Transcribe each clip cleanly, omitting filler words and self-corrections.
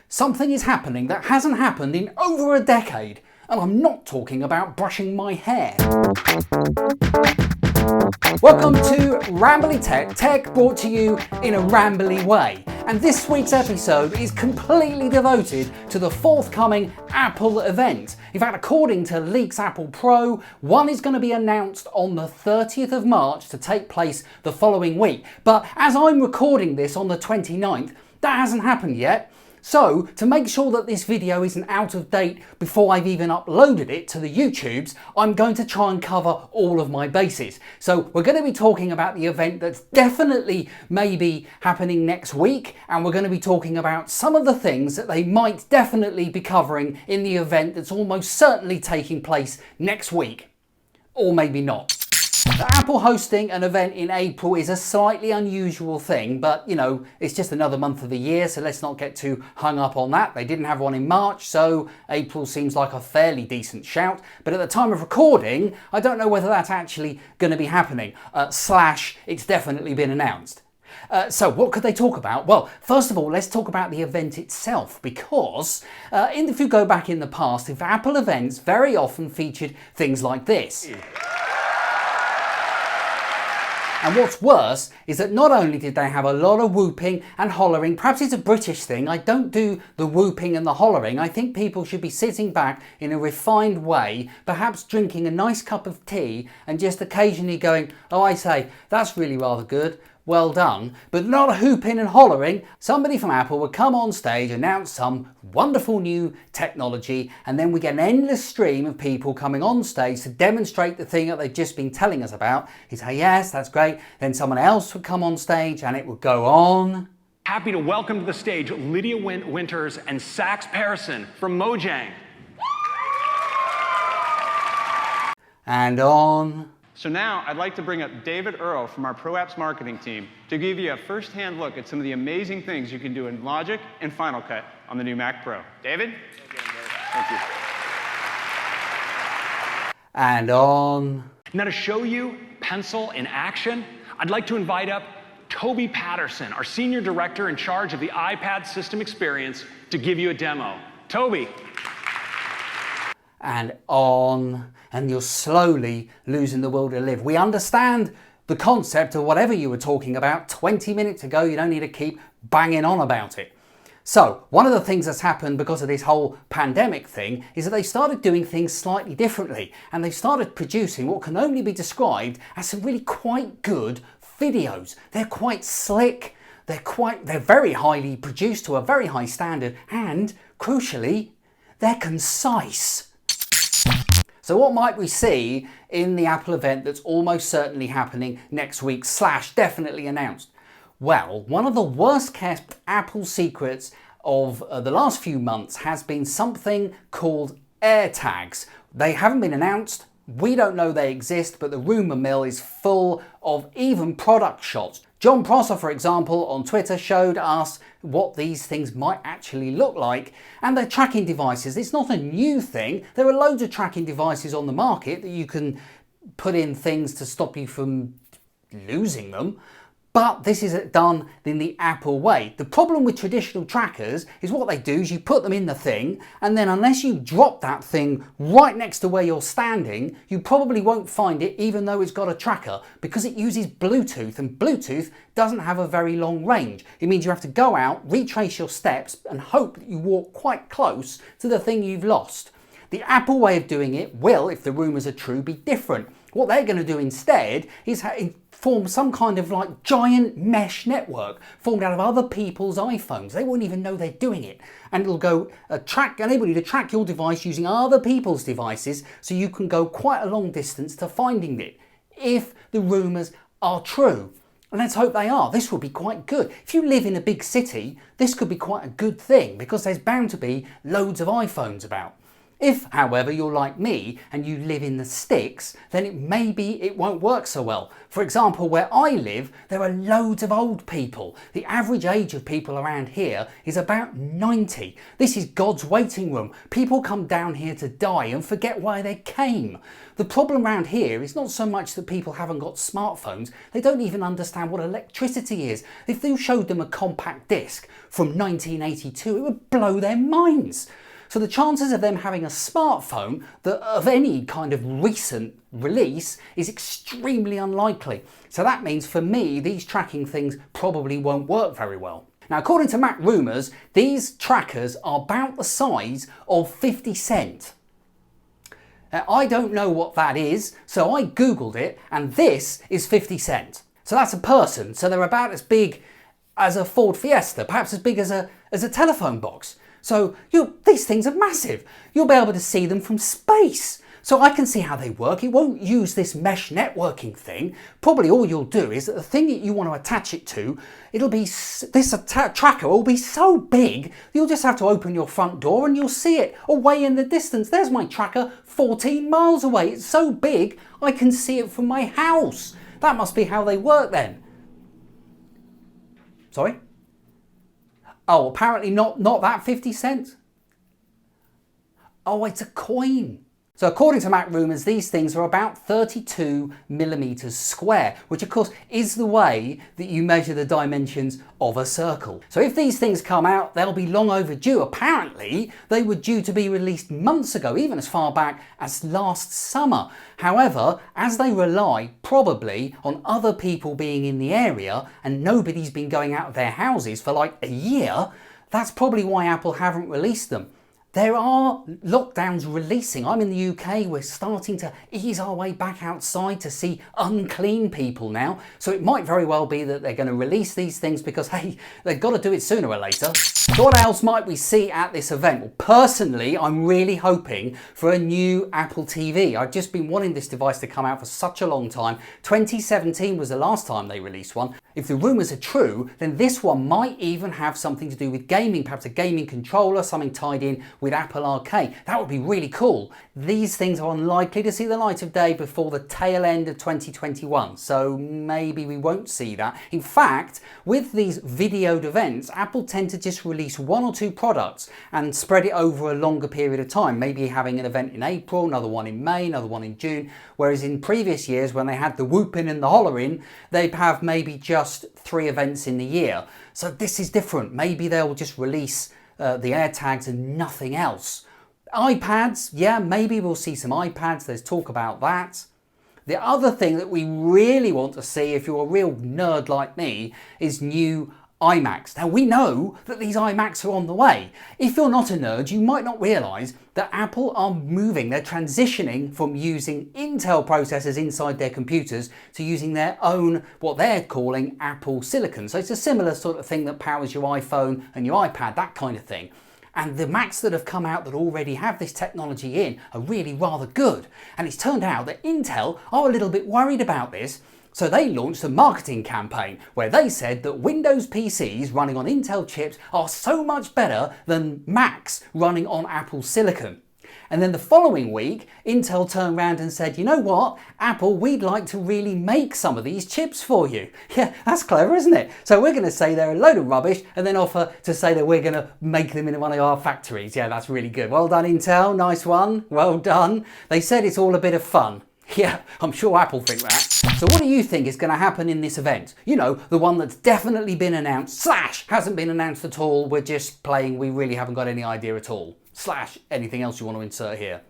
something is happening that hasn't happened in over a decade, and I'm not talking about brushing my hair. Welcome to Rambly Tech brought to you in a rambly way. And this week's episode is completely devoted to the forthcoming Apple event. In fact, according to Leaks Apple Pro, one is going to be announced on the 30th of March to take place the following week. But as I'm recording this on the 29th, that hasn't happened yet. So, to make sure that this video isn't out of date before I've even uploaded it to the YouTubes, I'm going to try and cover all of my bases. So, we're going to be talking about the event that's definitely maybe happening next week, and we're going to be talking about some of the things that they might definitely be covering in the event that's almost certainly taking place next week. Or maybe not. Apple hosting an event in April is a slightly unusual thing, but you know, it's just another month of the year, so let's not get too hung up on that. They didn't have one in March, so April seems like a fairly decent shout. But at the time of recording, I don't know whether that's actually going to be happening. It's definitely been announced. So what could they talk about? Well, first of all, let's talk about the event itself, because if you go back in the past, if Apple events very often featured things like this. And what's worse is that not only did they have a lot of whooping and hollering, perhaps it's a British thing, I don't do the whooping and the hollering, I think people should be sitting back in a refined way, perhaps drinking a nice cup of tea and just occasionally going, oh I say, that's really rather good, well done, but not hooping and hollering. Somebody from Apple would come on stage, announce some wonderful new technology, and then we get an endless stream of people coming on stage to demonstrate the thing that they've just been telling us about. He'd say, yes, that's great. Then someone else would come on stage and it would go on. Happy to welcome to the stage Lydia Winters and Sax Parison from Mojang. And on. So now I'd like to bring up David Earle from our Pro Apps marketing team to give you a first-hand look at some of the amazing things you can do in Logic and Final Cut on the new Mac Pro. David? Thank you. And on. Now to show you Pencil in action, I'd like to invite up Toby Patterson, our senior director in charge of the iPad system experience, to give you a demo. Toby. And on, and you're slowly losing the will to live. We understand the concept of whatever you were talking about 20 minutes ago. You don't need to keep banging on about it. So one of the things that's happened because of this whole pandemic thing is that they started doing things slightly differently, and they started producing what can only be described as some really quite good videos. They're quite slick, they're very highly produced to a very high standard, and crucially, they're concise. So what might we see in the Apple event that's almost certainly happening next week / definitely announced? Well, one of the worst kept Apple secrets of the last few months has been something called AirTags. They haven't been announced, we don't know they exist, but the rumour mill is full of even product shots. John Prosser, for example, on Twitter showed us what these things might actually look like, and they're tracking devices. It's not a new thing. There are loads of tracking devices on the market that you can put in things to stop you from losing them. But this is done in the Apple way. The problem with traditional trackers is what they do is you put them in the thing, and then unless you drop that thing right next to where you're standing, you probably won't find it even though it's got a tracker, because it uses Bluetooth, and Bluetooth doesn't have a very long range. It means you have to go out, retrace your steps, and hope that you walk quite close to the thing you've lost. The Apple way of doing it will, if the rumours are true, be different. What they're going to do instead is form some kind of like giant mesh network formed out of other people's iPhones. They won't even know they're doing it. And it'll go enable you to track your device using other people's devices, so you can go quite a long distance to finding it, if the rumours are true. And let's hope they are. This will be quite good. If you live in a big city, this could be quite a good thing, because there's bound to be loads of iPhones about. If, however, you're like me and you live in the sticks, then maybe it won't work so well. For example, where I live, there are loads of old people. The average age of people around here is about 90. This is God's waiting room. People come down here to die and forget why they came. The problem around here is not so much that people haven't got smartphones, they don't even understand what electricity is. If you showed them a compact disc from 1982, it would blow their minds. So the chances of them having a smartphone that of any kind of recent release is extremely unlikely. So that means for me, these tracking things probably won't work very well. Now, according to Mac Rumors, these trackers are about the size of 50 cent. I don't know what that is, so I googled it, and this is 50 cent. So that's a person, so they're about as big as a Ford Fiesta, perhaps as big as a telephone box. So these things are massive. You'll be able to see them from space. So I can see how they work. It won't use this mesh networking thing. Probably all you'll do is that the thing that you want to attach it to, tracker will be so big, you'll just have to open your front door and you'll see it away in the distance. There's my tracker 14 miles away. It's so big, I can see it from my house. That must be how they work then. Sorry? Oh, apparently not that 50 cent. Oh, it's a coin. So according to Mac Rumors, these things are about 32 millimeters square, which of course is the way that you measure the dimensions of a circle. So if these things come out, they'll be long overdue. Apparently, they were due to be released months ago, even as far back as last summer. However, as they rely probably on other people being in the area and nobody's been going out of their houses for like a year, that's probably why Apple haven't released them. There are lockdowns releasing. I'm in the UK, we're starting to ease our way back outside to see unclean people now. So it might very well be that they're going to release these things because, hey, they've got to do it sooner or later. So what else might we see at this event? Well, personally, I'm really hoping for a new Apple TV. I've just been wanting this device to come out for such a long time. 2017 was the last time they released one. If the rumours are true, then this one might even have something to do with gaming, perhaps a gaming controller, something tied in with Apple Arcade. That would be really cool. These things are unlikely to see the light of day before the tail end of 2021, so maybe we won't see that. In fact, with these videoed events, Apple tend to just release one or two products and spread it over a longer period of time, maybe having an event in April, another one in May, another one in June, whereas in previous years when they had the whooping and the hollering, they'd have maybe just 3 events in the year. So this is different. Maybe they'll just release the AirTags and nothing else. iPads, yeah, maybe we'll see some iPads. There's talk about that. The other thing that we really want to see, if you're a real nerd like me, is new iMacs. Now we know that these iMacs are on the way. If you're not a nerd, you might not realise that Apple are moving, they're transitioning from using Intel processors inside their computers to using their own, what they're calling Apple Silicon. So it's a similar sort of thing that powers your iPhone and your iPad, that kind of thing. And the Macs that have come out that already have this technology in are really rather good. And it's turned out that Intel are a little bit worried about this. So they launched a marketing campaign where they said that Windows PCs running on Intel chips are so much better than Macs running on Apple Silicon. And then the following week, Intel turned around and said, you know what, Apple, we'd like to really make some of these chips for you. Yeah, that's clever, isn't it? So we're going to say they're a load of rubbish and then offer to say that we're going to make them in one of our factories. Yeah, that's really good. Well done, Intel. Nice one. Well done. They said it's all a bit of fun. Yeah, I'm sure Apple think that. So what do you think is going to happen in this event? You know, the one that's definitely been announced, / hasn't been announced at all, we're just playing, we really haven't got any idea at all, / anything else you want to insert here.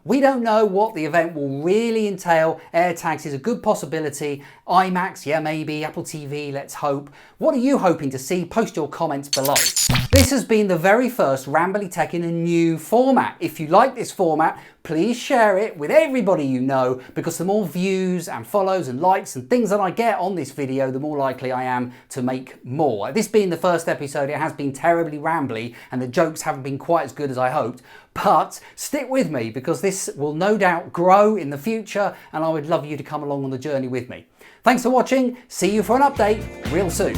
We don't know what the event will really entail. AirTags is a good possibility. iMacs, yeah, maybe. Apple TV, let's hope. What are you hoping to see? Post your comments below. This has been the very first Rambly Tech in a new format. If you like this format, please share it with everybody you know, because the more views and follows and likes and things that I get on this video, the more likely I am to make more. This being the first episode, it has been terribly rambly and the jokes haven't been quite as good as I hoped. But stick with me because this will no doubt grow in the future and I would love you to come along on the journey with me. Thanks for watching. See you for an update real soon.